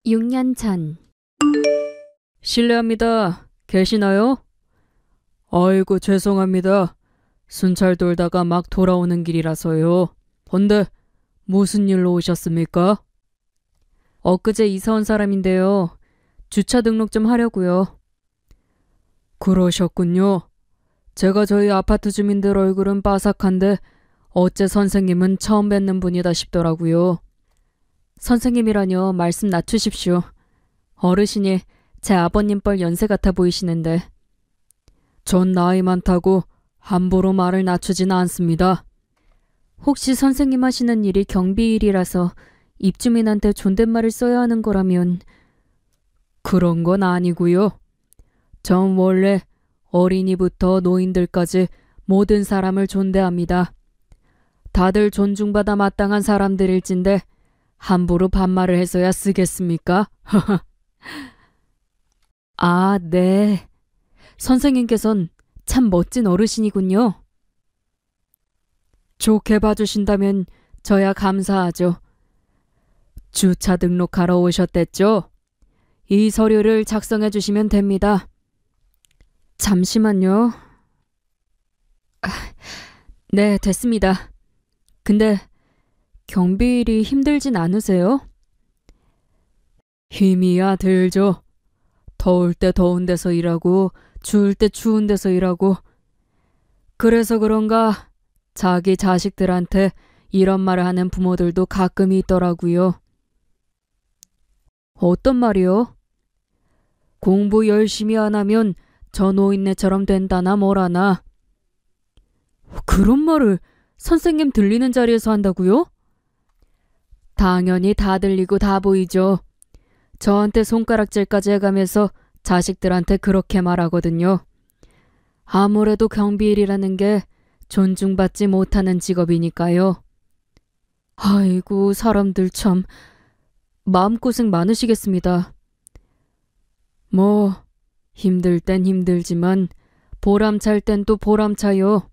6년 전. 실례합니다. 계시나요? 아이고 죄송합니다. 순찰 돌다가 막 돌아오는 길이라서요. 헌데 무슨 일로 오셨습니까? 엊그제 이사 온 사람인데요. 주차 등록 좀 하려고요. 그러셨군요. 제가 저희 아파트 주민들 얼굴은 빠삭한데 어째 선생님은 처음 뵙는 분이다 싶더라고요. 선생님이라뇨. 말씀 낮추십시오. 어르신이 제 아버님 뻘 연세 같아 보이시는데. 전 나이 많다고 함부로 말을 낮추지는 않습니다. 혹시 선생님 하시는 일이 경비일이라서 입주민한테 존댓말을 써야 하는 거라면. 그런 건 아니고요. 전 원래 어린이부터 노인들까지 모든 사람을 존대합니다. 다들 존중받아 마땅한 사람들일진데 함부로 반말을 해서야 쓰겠습니까? 아, 네. 선생님께선 참 멋진 어르신이군요. 좋게 봐주신다면 저야 감사하죠. 주차 등록하러 오셨댔죠? 이 서류를 작성해 주시면 됩니다. 잠시만요. 네, 됐습니다. 근데 경비일이 힘들진 않으세요? 힘이야 들죠. 더울 때 더운 데서 일하고 추울 때 추운 데서 일하고. 그래서 그런가 자기 자식들한테 이런 말을 하는 부모들도 가끔 있더라고요. 어떤 말이요? 공부 열심히 안 하면 저 노인네처럼 된다나 뭐라나. 그런 말을 선생님 들리는 자리에서 한다고요? 당연히 다 들리고 다 보이죠. 저한테 손가락질까지 해가면서 자식들한테 그렇게 말하거든요. 아무래도 경비일이라는 게 존중받지 못하는 직업이니까요. 아이고, 사람들 참 마음고생 많으시겠습니다. 뭐 힘들 땐 힘들지만 보람찰 땐 또 보람차요.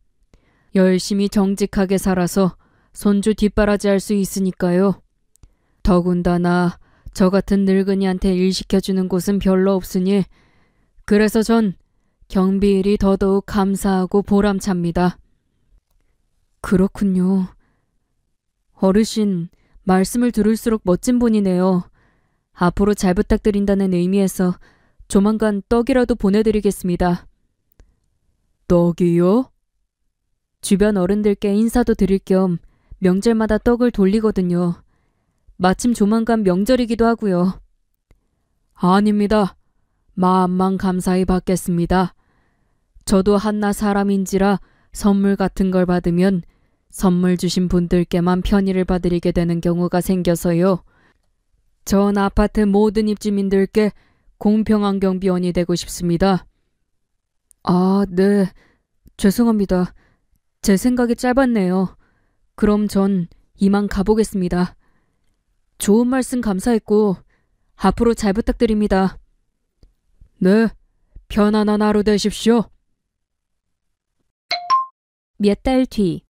열심히 정직하게 살아서 손주 뒷바라지 할 수 있으니까요. 더군다나 저 같은 늙은이한테 일 시켜주는 곳은 별로 없으니 그래서 전 경비일이 더더욱 감사하고 보람찹니다. 그렇군요. 어르신, 말씀을 들을수록 멋진 분이네요. 앞으로 잘 부탁드린다는 의미에서 조만간 떡이라도 보내드리겠습니다. 떡이요? 주변 어른들께 인사도 드릴 겸 명절마다 떡을 돌리거든요. 마침 조만간 명절이기도 하고요. 아닙니다. 마음만 감사히 받겠습니다. 저도 한낱 사람인지라 선물 같은 걸 받으면 선물 주신 분들께만 편의를 봐드리게 되는 경우가 생겨서요. 전 아파트 모든 입주민들께 공평한 경비원이 되고 싶습니다. 아, 네. 죄송합니다. 제 생각이 짧았네요. 그럼 전 이만 가보겠습니다. 좋은 말씀 감사했고 앞으로 잘 부탁드립니다. 네, 편안한 하루 되십시오. 몇 달 뒤.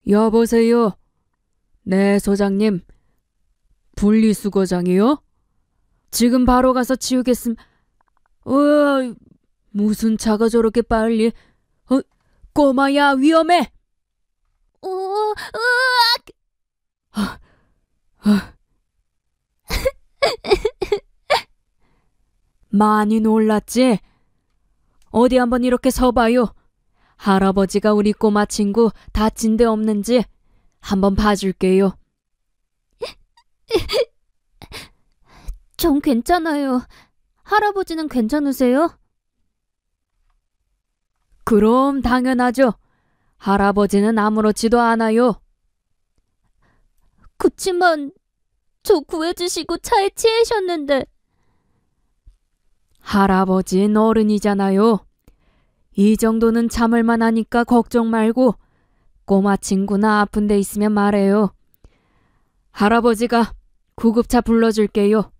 여보세요. 네, 소장님. 분리수거장이요? 지금 바로 가서 치우겠음. 무슨 차가 저렇게 빨리. 꼬마야, 위험해. 많이 놀랐지? 어디 한번 이렇게 서봐요. 할아버지가 우리 꼬마 친구 다친 데 없는지 한번 봐줄게요. 전 괜찮아요. 할아버지는 괜찮으세요? 그럼 당연하죠. 할아버지는 아무렇지도 않아요. 그치만 저 구해주시고 차에 치이셨는데. 할아버지는 어른이잖아요. 이 정도는 참을만 하니까 걱정 말고 꼬마 친구나 아픈 데 있으면 말해요. 할아버지가 구급차 불러줄게요.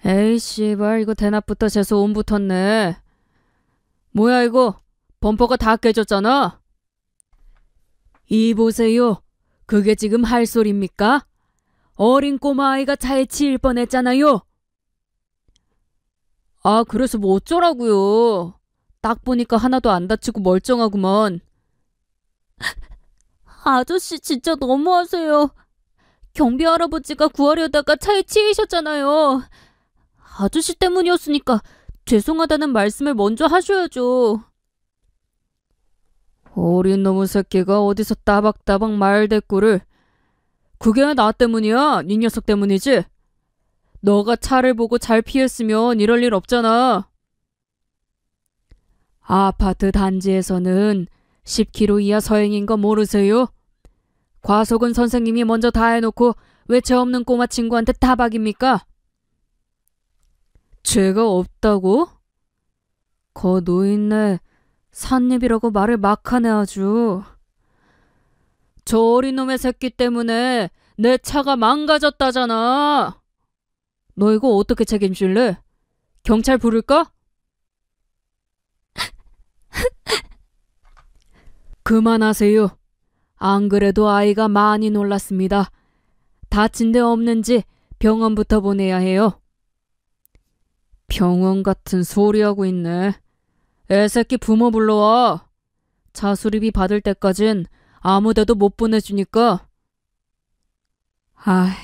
에이 씨발, 이거 대낮부터 재수 온 붙었네. 뭐야 이거, 범퍼가 다 깨졌잖아. 이 보세요. 그게 지금 할 소리입니까? 어린 꼬마아이가 차에 치일 뻔했잖아요. 아, 그래서 뭐 어쩌라고요. 딱 보니까 하나도 안 다치고 멀쩡하구먼. 아저씨 진짜 너무하세요. 경비 할아버지가 구하려다가 차에 치이셨잖아요. 아저씨 때문이었으니까 죄송하다는 말씀을 먼저 하셔야죠. 어린 놈의 새끼가 어디서 따박따박 말대꾸를. 그게 나 때문이야? 네 녀석 때문이지? 너가 차를 보고 잘 피했으면 이럴 일 없잖아. 아파트 단지에서는 10km 이하 서행인 거 모르세요? 과속은 선생님이 먼저 다 해놓고 왜 죄 없는 꼬마 친구한테 타박입니까? 죄가 없다고? 거 노인네 산입이라고 말을 막 하네 아주. 저 어린 놈의 새끼 때문에 내 차가 망가졌다잖아. 너 이거 어떻게 책임질래? 경찰 부를까? 그만하세요. 안 그래도 아이가 많이 놀랐습니다. 다친 데 없는지 병원부터 보내야 해요. 병원 같은 소리하고 있네. 애새끼 부모 불러와. 차 수리비 받을 때까진 아무 데도 못 보내주니까. 아,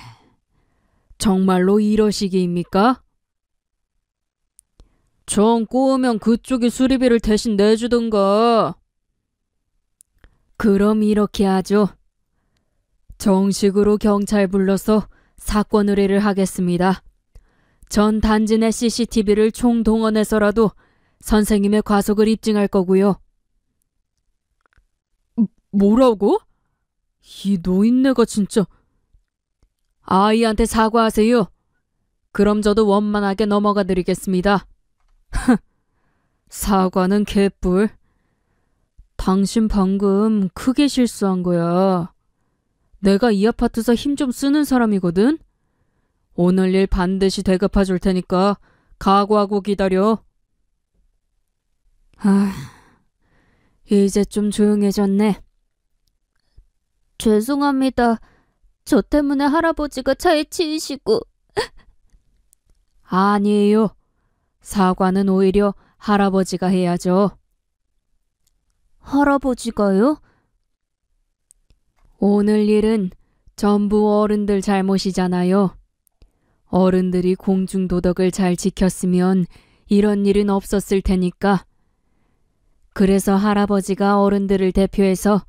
정말로 이러시기입니까? 정 꼬우면 그쪽이 수리비를 대신 내주든가. 그럼 이렇게 하죠. 정식으로 경찰 불러서 사건 의뢰를 하겠습니다. 전 단지 내 CCTV를 총동원해서라도 선생님의 과속을 입증할 거고요. 뭐라고? 이 노인네가 진짜. 아이한테 사과하세요. 그럼 저도 원만하게 넘어가 드리겠습니다. 사과는 개뿔. 당신 방금 크게 실수한 거야. 내가 이 아파트에서 힘 좀 쓰는 사람이거든. 오늘 일 반드시 대갚아 줄 테니까 각오하고 기다려. 아, 이제 좀 조용해졌네. 죄송합니다. 저 때문에 할아버지가 차에 치이시고. 아니에요. 사과는 오히려 할아버지가 해야죠. 할아버지가요? 오늘 일은 전부 어른들 잘못이잖아요. 어른들이 공중도덕을 잘 지켰으면 이런 일은 없었을 테니까. 그래서 할아버지가 어른들을 대표해서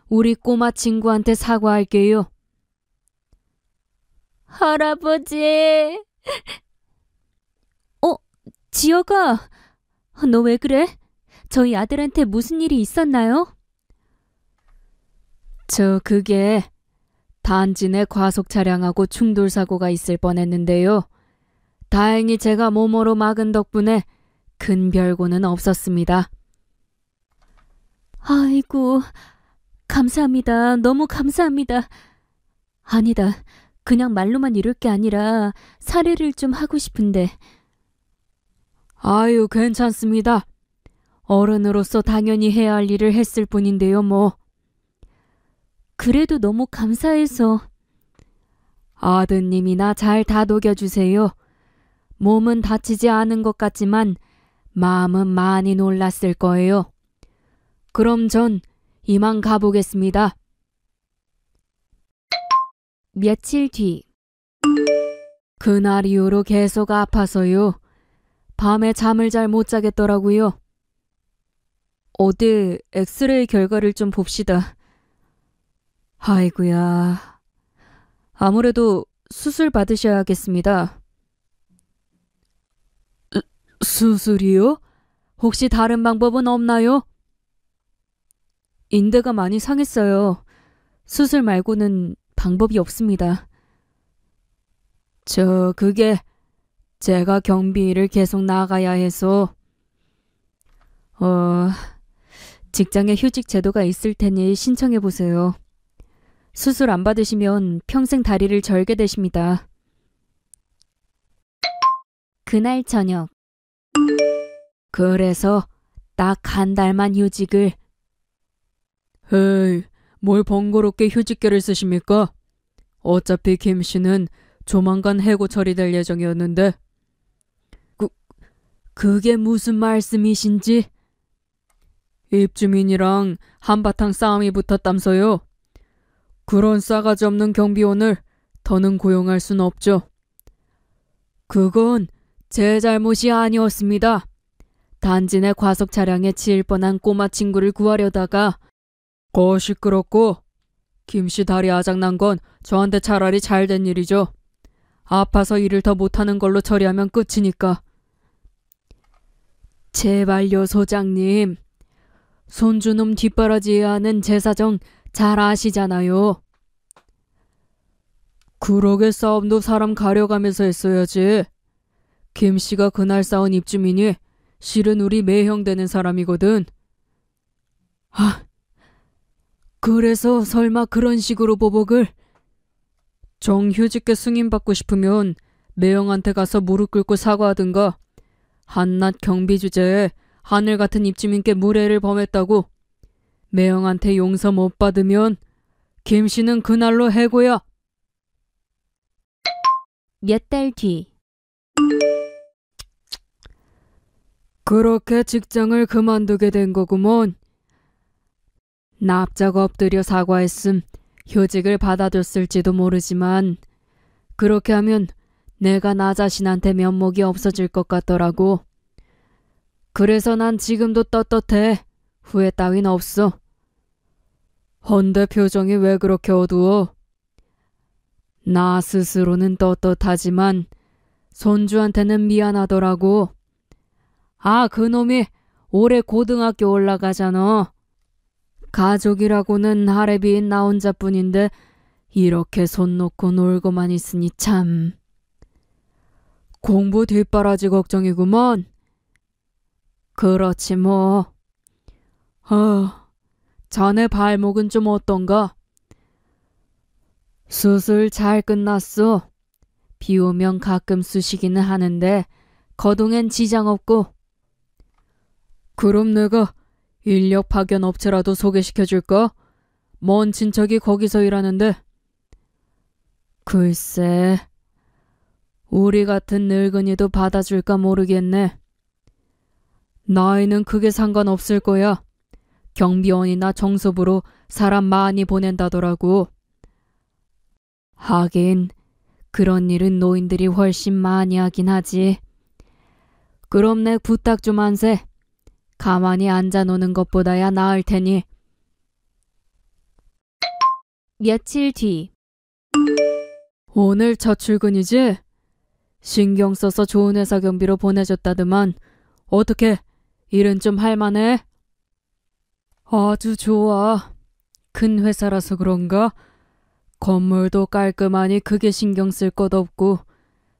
우리 꼬마 친구한테 사과할게요. 할아버지. 지혁아. 너 왜 그래? 저희 아들한테 무슨 일이 있었나요? 그게 단지 내 과속 차량하고 충돌 사고가 있을 뻔했는데요. 다행히 제가 몸으로 막은 덕분에 큰 별고는 없었습니다. 아이고, 감사합니다. 너무 감사합니다. 아니다. 그냥 말로만 이럴 게 아니라 사례를 좀 하고 싶은데. 아유, 괜찮습니다. 어른으로서 당연히 해야 할 일을 했을 뿐인데요, 뭐. 그래도 너무 감사해서. 아드님이나 잘 다독여주세요. 몸은 다치지 않은 것 같지만 마음은 많이 놀랐을 거예요. 그럼 전 이만 가보겠습니다. 며칠 뒤. 그날 이후로 계속 아파서요. 밤에 잠을 잘 못 자겠더라고요. 어디 엑스레이 결과를 좀 봅시다. 아이고야. 아무래도 수술 받으셔야겠습니다. 수술이요? 혹시 다른 방법은 없나요? 인대가 많이 상했어요. 수술 말고는 방법이 없습니다. 그게 제가 경비를 계속 나가야 해서 직장에 휴직 제도가 있을 테니 신청해 보세요. 수술 안 받으시면 평생 다리를 절게 되십니다. 그날 저녁. 그래서 딱 한 달만 휴직을. 에이, 뭘 번거롭게 휴직계를 쓰십니까? 어차피 김 씨는 조만간 해고 처리될 예정이었는데. 그게 무슨 말씀이신지? 입주민이랑 한바탕 싸움이 붙었담서요. 그런 싸가지 없는 경비원을 더는 고용할 순 없죠. 그건 제 잘못이 아니었습니다. 단지 내 과속 차량에 치일 뻔한 꼬마 친구를 구하려다가. 시끄럽고 김씨 다리 아작난 건 저한테 차라리 잘된 일이죠. 아파서 일을 더 못하는 걸로 처리하면 끝이니까. 제발요, 소장님. 손주놈 뒷바라지해야 하는 제 사정 잘 아시잖아요. 그러게 싸움도 사람 가려가면서 했어야지. 김씨가 그날 싸운 입주민이 실은 우리 매형 되는 사람이거든. 그래서 설마 그런 식으로 보복을? 정휴직계 승인받고 싶으면 매형한테 가서 무릎 꿇고 사과하든가. 한낱 경비 주제에 하늘 같은 입주민께 무례를 범했다고 매형한테 용서 못 받으면 김씨는 그날로 해고야. 몇 달 뒤. 그렇게 직장을 그만두게 된 거구먼. 납작 엎드려 사과했음 휴직을 받아줬을지도 모르지만 그렇게 하면 내가 나 자신한테 면목이 없어질 것 같더라고. 그래서 난 지금도 떳떳해. 후회 따윈 없어. 헌데 표정이 왜 그렇게 어두워? 나 스스로는 떳떳하지만 손주한테는 미안하더라고. 그놈이 올해 고등학교 올라가잖아. 가족이라고는 하레비인 나 혼자뿐인데 이렇게 손 놓고 놀고만 있으니 참. 공부 뒷바라지 걱정이구먼. 그렇지 뭐. 자네 발목은 좀 어떤가? 수술 잘 끝났어. 비 오면 가끔 쑤시기는 하는데 거동엔 지장 없고. 그럼 내가 인력 파견 업체라도 소개시켜줄까? 먼 친척이 거기서 일하는데. 글쎄, 우리 같은 늙은이도 받아줄까 모르겠네. 나이는 크게 상관없을 거야. 경비원이나 정소부로 사람 많이 보낸다더라고. 하긴 그런 일은 노인들이 훨씬 많이 하긴 하지. 그럼 내 부탁 좀 한세. 가만히 앉아노는 것보다야 나을 테니. 며칠 뒤. 오늘 첫 출근이지? 신경 써서 좋은 회사 경비로 보내줬다더만 어떻게 일은 좀 할만해? 아주 좋아. 큰 회사라서 그런가? 건물도 깔끔하니 크게 신경 쓸 것 없고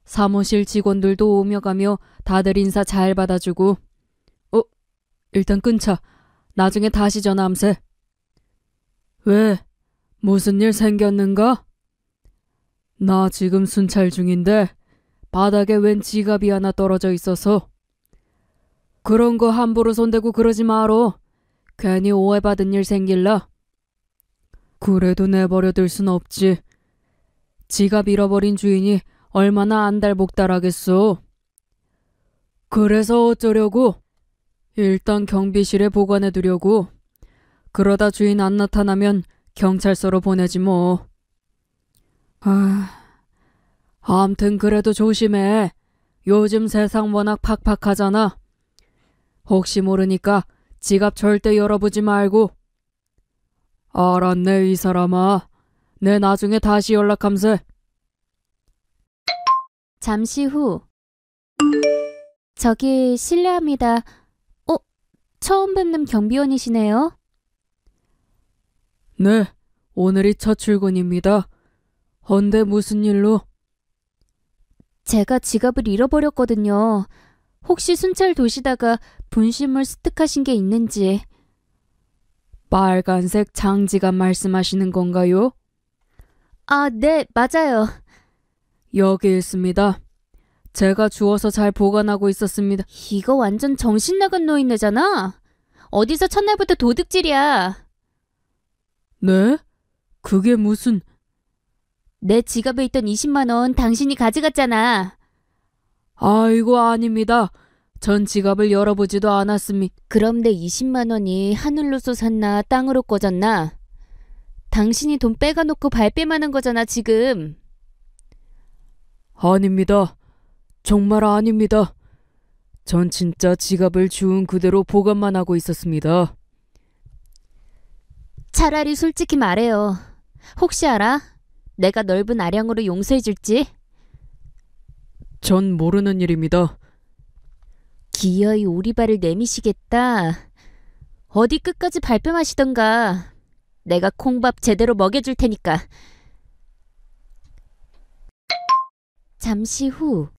사무실 직원들도 오며 가며 다들 인사 잘 받아주고. 일단 끊자. 나중에 다시 전화함세. 왜? 무슨 일 생겼는가? 나 지금 순찰 중인데 바닥에 웬 지갑이 하나 떨어져 있어서. 그런 거 함부로 손대고 그러지 마로. 괜히 오해받은 일 생길라. 그래도 내버려둘 순 없지. 지갑 잃어버린 주인이 얼마나 안달복달하겠소. 그래서 어쩌려고? 일단 경비실에 보관해두려고. 그러다 주인 안 나타나면 경찰서로 보내지 뭐. 암튼 그래도 조심해. 요즘 세상 워낙 팍팍하잖아. 혹시 모르니까 지갑 절대 열어보지 말고. 알았네, 이 사람아. 내 나중에 다시 연락함세. 잠시 후. 저기 실례합니다. 처음 뵙는 경비원이시네요. 네, 오늘이 첫 출근입니다. 헌데 무슨 일로? 제가 지갑을 잃어버렸거든요. 혹시 순찰 도시다가 분실물 습득하신 게 있는지. 빨간색 장지갑 말씀하시는 건가요? 네, 맞아요. 여기 있습니다. 제가 주워서 잘 보관하고 있었습니다. 이거 완전 정신 나간 노인네잖아. 어디서 첫날부터 도둑질이야. 네? 그게 무슨... 내 지갑에 있던 20만 원 당신이 가져갔잖아. 아이고, 아닙니다. 전 지갑을 열어보지도 않았습니다. 그럼 내 20만 원이 하늘로 솟았나 땅으로 꺼졌나? 당신이 돈 빼가놓고 발뺌하는 거잖아, 지금. 아닙니다. 정말 아닙니다. 전 진짜 지갑을 주운 그대로 보관만 하고 있었습니다. 차라리 솔직히 말해요. 혹시 알아? 내가 넓은 아량으로 용서해줄지? 전 모르는 일입니다. 기어이 오리발을 내미시겠다. 어디 끝까지 발뺌하시던가. 내가 콩밥 제대로 먹여줄 테니까. 잠시 후.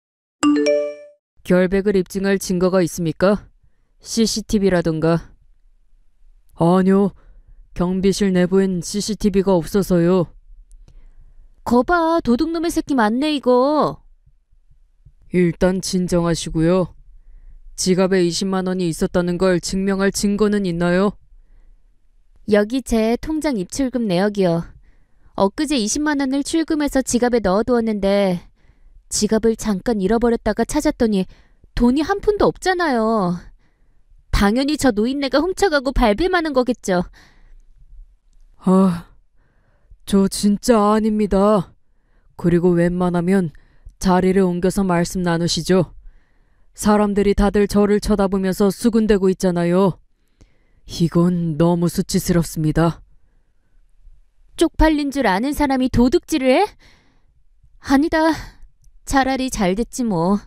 결백을 입증할 증거가 있습니까? CCTV라던가. 아니요. 경비실 내부엔 CCTV가 없어서요. 거봐, 도둑놈의 새끼 맞네 이거. 일단 진정하시고요. 지갑에 20만 원이 있었다는 걸 증명할 증거는 있나요? 여기 제 통장 입출금 내역이요. 엊그제 20만 원을 출금해서 지갑에 넣어두었는데 지갑을 잠깐 잃어버렸다가 찾았더니 돈이 한 푼도 없잖아요. 당연히 저 노인네가 훔쳐가고 발뺌하는 거겠죠. 저 진짜 아닙니다. 그리고 웬만하면 자리를 옮겨서 말씀 나누시죠. 사람들이 다들 저를 쳐다보면서 수군대고 있잖아요. 이건 너무 수치스럽습니다. 쪽팔린 줄 아는 사람이 도둑질을 해? 아니다. 차라리 잘 됐지 뭐.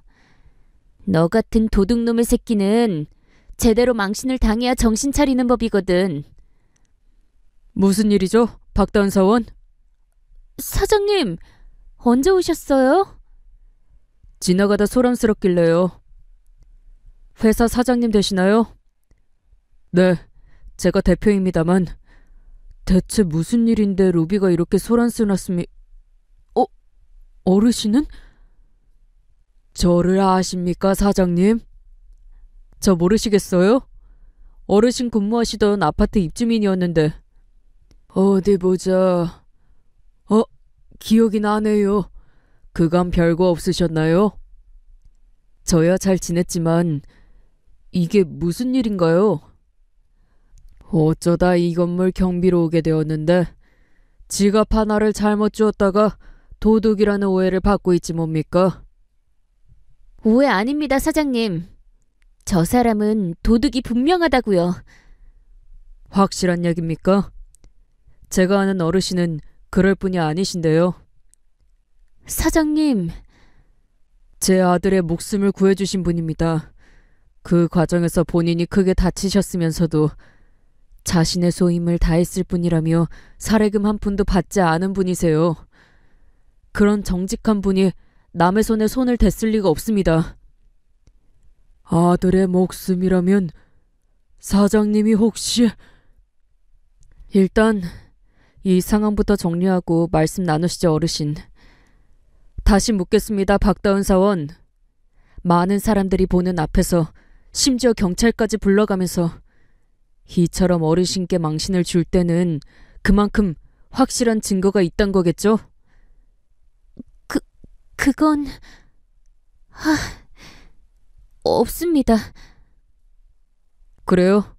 너 같은 도둑놈의 새끼는 제대로 망신을 당해야 정신 차리는 법이거든. 무슨 일이죠, 박다은 사원? 사장님, 언제 오셨어요? 지나가다 소란스럽길래요. 회사 사장님 되시나요? 네, 제가 대표입니다만 대체 무슨 일인데 루비가 이렇게 소란스럽습니까? 어르신은? 저를 아십니까, 사장님? 저 모르시겠어요? 어르신 근무하시던 아파트 입주민이었는데. 어디 보자. 기억이 나네요. 그간 별거 없으셨나요? 저야 잘 지냈지만 이게 무슨 일인가요? 어쩌다 이 건물 경비로 오게 되었는데 지갑 하나를 잘못 주었다가 도둑이라는 오해를 받고 있지 뭡니까? 오해 아닙니다, 사장님. 저 사람은 도둑이 분명하다고요. 확실한 얘기입니까? 제가 아는 어르신은 그럴 분이 아니신데요. 사장님, 제 아들의 목숨을 구해주신 분입니다. 그 과정에서 본인이 크게 다치셨으면서도 자신의 소임을 다했을 뿐이라며 사례금 한 푼도 받지 않은 분이세요. 그런 정직한 분이 남의 손에 손을 댔을 리가 없습니다. 아들의 목숨이라면 사장님이 혹시... 일단 이 상황부터 정리하고 말씀 나누시죠, 어르신. 다시 묻겠습니다, 박다은 사원. 많은 사람들이 보는 앞에서 심지어 경찰까지 불러가면서 이처럼 어르신께 망신을 줄 때는 그만큼 확실한 증거가 있단 거겠죠? 그건... 없습니다. 그래요?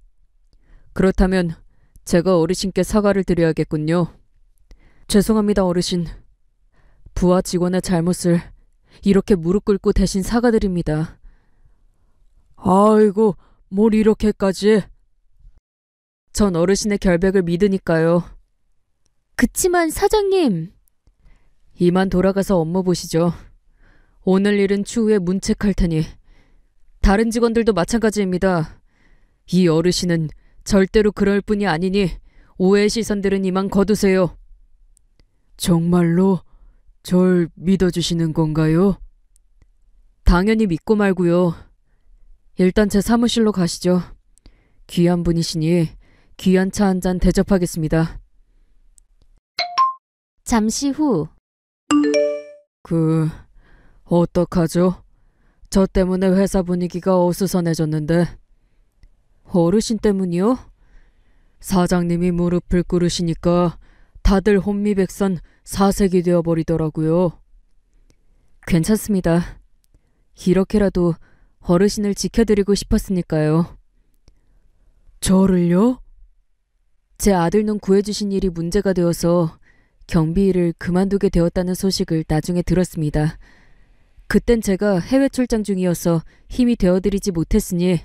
그렇다면 제가 어르신께 사과를 드려야겠군요. 죄송합니다, 어르신. 부하 직원의 잘못을 이렇게 무릎 꿇고 대신 사과드립니다. 아이고, 뭘 이렇게까지. 전 어르신의 결백을 믿으니까요. 그치만 사장님... 이만 돌아가서 업무 보시죠. 오늘 일은 추후에 문책할 테니. 다른 직원들도 마찬가지입니다. 이 어르신은 절대로 그럴 뿐이 아니니 오해의 시선들은 이만 거두세요. 정말로 절 믿어주시는 건가요? 당연히 믿고 말고요. 일단 제 사무실로 가시죠. 귀한 분이시니 귀한 차 한 잔 대접하겠습니다. 잠시 후. 어떡하죠? 저 때문에 회사 분위기가 어수선해졌는데. 어르신 때문이요? 사장님이 무릎을 꿇으시니까 다들 혼미백산 사색이 되어버리더라고요. 괜찮습니다. 이렇게라도 어르신을 지켜드리고 싶었으니까요. 저를요? 제 아들놈 구해주신 일이 문제가 되어서 경비 일을 그만두게 되었다는 소식을 나중에 들었습니다. 그땐 제가 해외 출장 중이어서 힘이 되어드리지 못했으니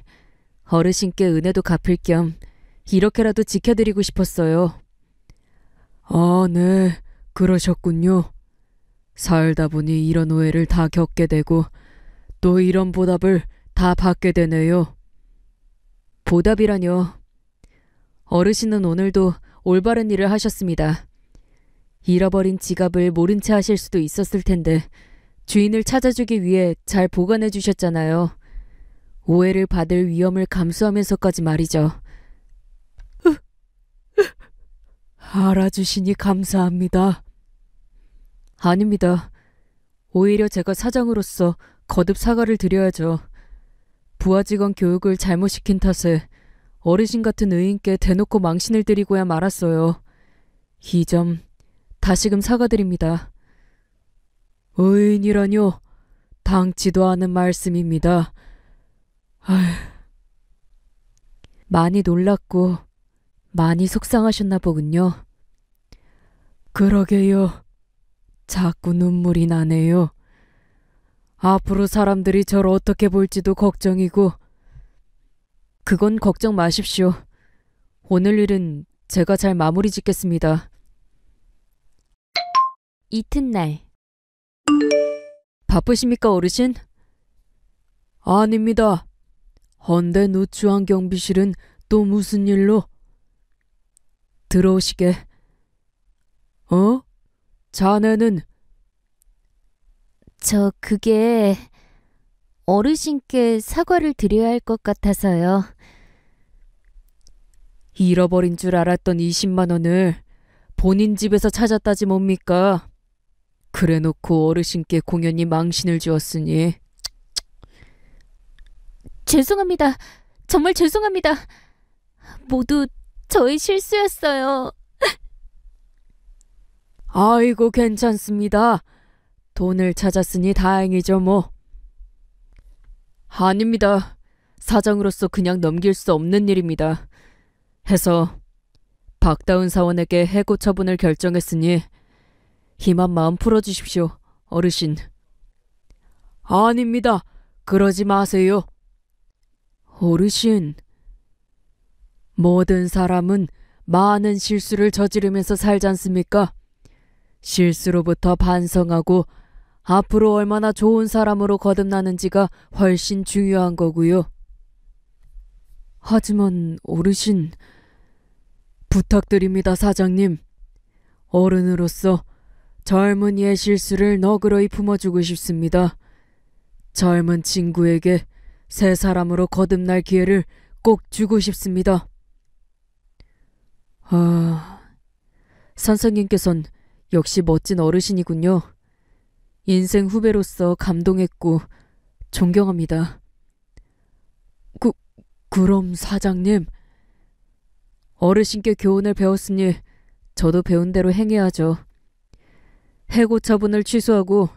어르신께 은혜도 갚을 겸 이렇게라도 지켜드리고 싶었어요. 아, 네. 그러셨군요. 살다 보니 이런 오해를 다 겪게 되고 또 이런 보답을 다 받게 되네요. 보답이라뇨. 어르신은 오늘도 올바른 일을 하셨습니다. 잃어버린 지갑을 모른 채 하실 수도 있었을 텐데 주인을 찾아주기 위해 잘 보관해 주셨잖아요. 오해를 받을 위험을 감수하면서까지 말이죠. 알아주시니 감사합니다. 아닙니다. 오히려 제가 사장으로서 거듭 사과를 드려야죠. 부하 직원 교육을 잘못 시킨 탓에 어르신 같은 의인께 대놓고 망신을 드리고야 말았어요. 이 점 다시금 사과드립니다. 의인이라뇨? 당치도 않은 말씀입니다. 아휴. 많이 놀랐고 많이 속상하셨나 보군요. 그러게요. 자꾸 눈물이 나네요. 앞으로 사람들이 저를 어떻게 볼지도 걱정이고. 그건 걱정 마십시오. 오늘 일은 제가 잘 마무리 짓겠습니다. 이튿날. 바쁘십니까, 어르신? 아닙니다. 헌데 누추한 경비실은 또 무슨 일로? 들어오시게. 어? 자네는? 그게 어르신께 사과를 드려야 할 것 같아서요. 잃어버린 줄 알았던 20만 원을 본인 집에서 찾았다지 뭡니까? 그래놓고 어르신께 공연히 망신을 주었으니. 죄송합니다. 정말 죄송합니다. 모두 저의 실수였어요. 아이고, 괜찮습니다. 돈을 찾았으니 다행이죠 뭐. 아닙니다. 사장으로서 그냥 넘길 수 없는 일입니다. 해서 박다운 사원에게 해고 처분을 결정했으니 희만 마음 풀어주십시오, 어르신. 아닙니다. 그러지 마세요. 어르신. 모든 사람은 많은 실수를 저지르면서 살지 않습니까? 실수로부터 반성하고 앞으로 얼마나 좋은 사람으로 거듭나는지가 훨씬 중요한 거고요. 하지만 어르신. 부탁드립니다, 사장님. 어른으로서 젊은이의 실수를 너그러이 품어주고 싶습니다. 젊은 친구에게 새 사람으로 거듭날 기회를 꼭 주고 싶습니다. 선생님께선 역시 멋진 어르신이군요. 인생 후배로서 감동했고 존경합니다. 그럼 사장님. 어르신께 교훈을 배웠으니 저도 배운 대로 행해야죠. 해고 처분을 취소하고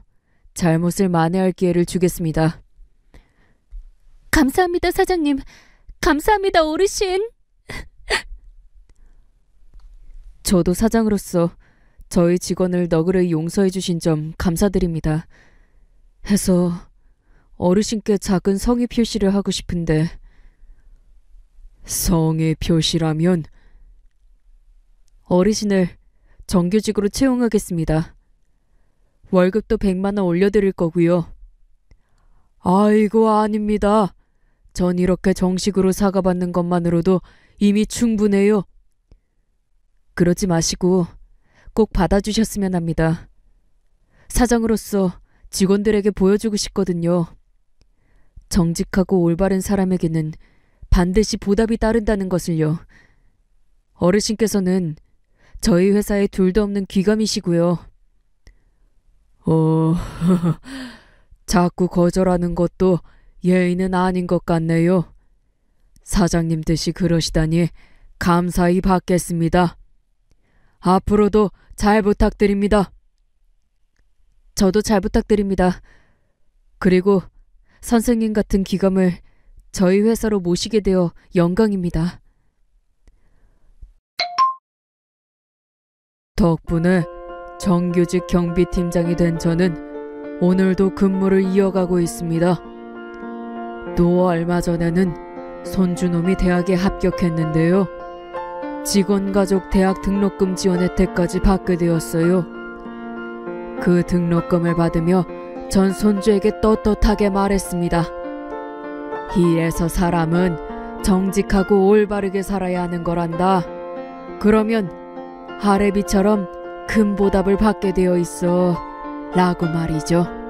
잘못을 만회할 기회를 주겠습니다. 감사합니다, 사장님. 감사합니다, 어르신. 저도 사장으로서 저희 직원을 너그러이 용서해 주신 점 감사드립니다. 해서 어르신께 작은 성의 표시를 하고 싶은데. 성의 표시라면? 어르신을 정규직으로 채용하겠습니다. 월급도 100만 원 올려드릴 거고요. 아이고, 아닙니다. 전 이렇게 정식으로 사과받는 것만으로도 이미 충분해요. 그러지 마시고 꼭 받아주셨으면 합니다. 사장으로서 직원들에게 보여주고 싶거든요. 정직하고 올바른 사람에게는 반드시 보답이 따른다는 것을요. 어르신께서는 저희 회사에 둘도 없는 귀감이시고요. 자꾸 거절하는 것도 예의는 아닌 것 같네요. 사장님 뜻이 그러시다니 감사히 받겠습니다. 앞으로도 잘 부탁드립니다. 저도 잘 부탁드립니다. 그리고 선생님 같은 기감을 저희 회사로 모시게 되어 영광입니다. 덕분에 정규직 경비팀장이 된 저는 오늘도 근무를 이어가고 있습니다. 또 얼마 전에는 손주놈이 대학에 합격했는데요. 직원가족 대학 등록금 지원 혜택까지 받게 되었어요. 그 등록금을 받으며 전 손주에게 떳떳하게 말했습니다. 이래서 사람은 정직하고 올바르게 살아야 하는 거란다. 그러면 아래비처럼 큰 보답을 받게 되어 있어. 라고 말이죠.